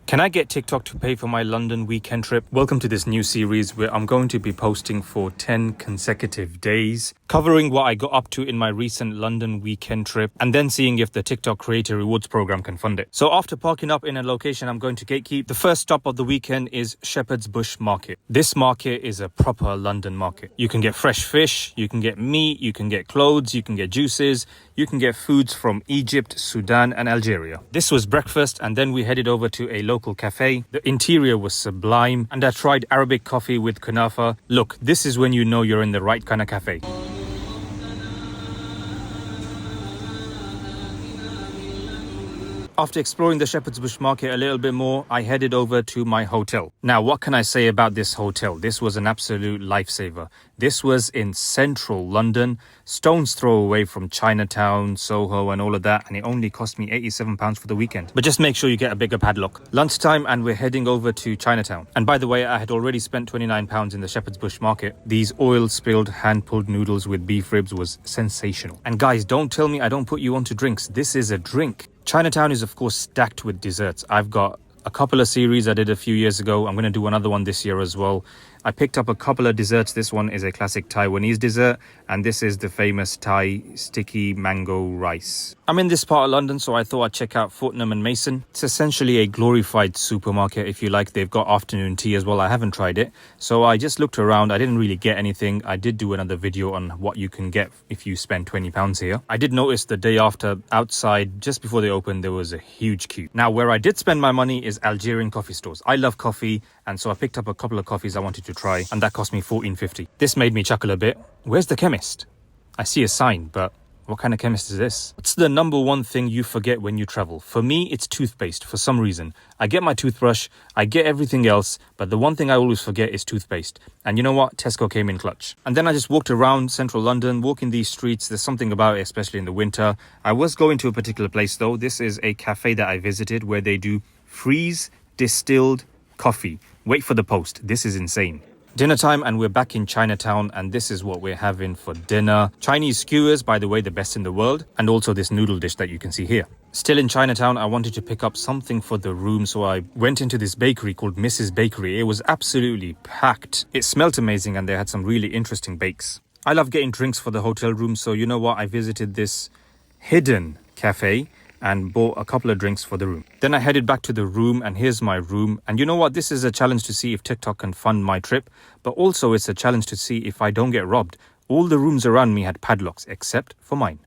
Can I get TikTok to pay for my London weekend trip? Welcome to this new series where I'm going to be posting for 10 consecutive days, covering what I got up to in my recent London weekend trip, and then seeing if the TikTok Creator Rewards program can fund it. So after parking up in a location I'm going to gatekeep, the first stop of the weekend is Shepherd's Bush Market. This market is a proper London market. You can get fresh fish, you can get meat, you can get clothes, you can get juices, you can get foods from Egypt, Sudan and Algeria. This was breakfast, and then we headed over to a local cafe. The interior was sublime, and I tried Arabic coffee with kunafa. Look, this is when you know you're in the right kind of cafe. After exploring the Shepherd's Bush Market a little bit more, I headed over to my hotel. Now, what can I say about this hotel? This was an absolute lifesaver. This was in central London, stone's throw away from Chinatown, Soho and all of that, and it only cost me £87 for the weekend. But just make sure you get a bigger padlock. Lunchtime and we're heading over to Chinatown. And by the way, I had already spent £29 in the Shepherd's Bush Market. These oil-spilled hand-pulled noodles with beef ribs was sensational. And guys, don't tell me I don't put you onto drinks. This is a drink. Chinatown is of course stacked with desserts. I've got a couple of series I did a few years ago. I'm going to do another one this year as well. I picked up a couple of desserts. This one is a classic Taiwanese dessert, and this is the famous Thai sticky mango rice. I'm in this part of London, so I thought I'd check out Fortnum and Mason. It's essentially a glorified supermarket, if you like. They've got afternoon tea as well. I haven't tried it, so I just looked around. I didn't really get anything. I did do another video on what you can get if you spend £20 here. I did notice the day after, outside, just before they opened, there was a huge queue. Now, where I did spend my money is Algerian coffee stores. I love coffee, and so I picked up a couple of coffees I wanted to try, and that cost me £14.50. This made me chuckle a bit. Where's the chemist? I see a sign, but what kind of chemist is this? What's the number one thing you forget when you travel? For me, it's toothpaste for some reason. I get my toothbrush, I get everything else, but the one thing I always forget is toothpaste. And you know what? Tesco came in clutch. And then I just walked around central London, walking these streets. There's something about it, especially in the winter. I was going to a particular place though. This is a cafe that I visited where they do freeze distilled coffee. Wait for the post. This is insane. Dinner time, and we're back in Chinatown, and this is what we're having for dinner. Chinese skewers, by the way, the best in the world, and also this noodle dish that you can see here. Still in Chinatown, I wanted to pick up something for the room, so I went into this bakery called Mrs. Bakery. It was absolutely packed. It smelled amazing, and they had some really interesting bakes. I love getting drinks for the hotel room, so you know what? I visited this hidden cafe and bought a couple of drinks for the room. Then I headed back to the room, and here's my room. And you know what? This is a challenge to see if TikTok can fund my trip, but also it's a challenge to see if I don't get robbed. All the rooms around me had padlocks except for mine.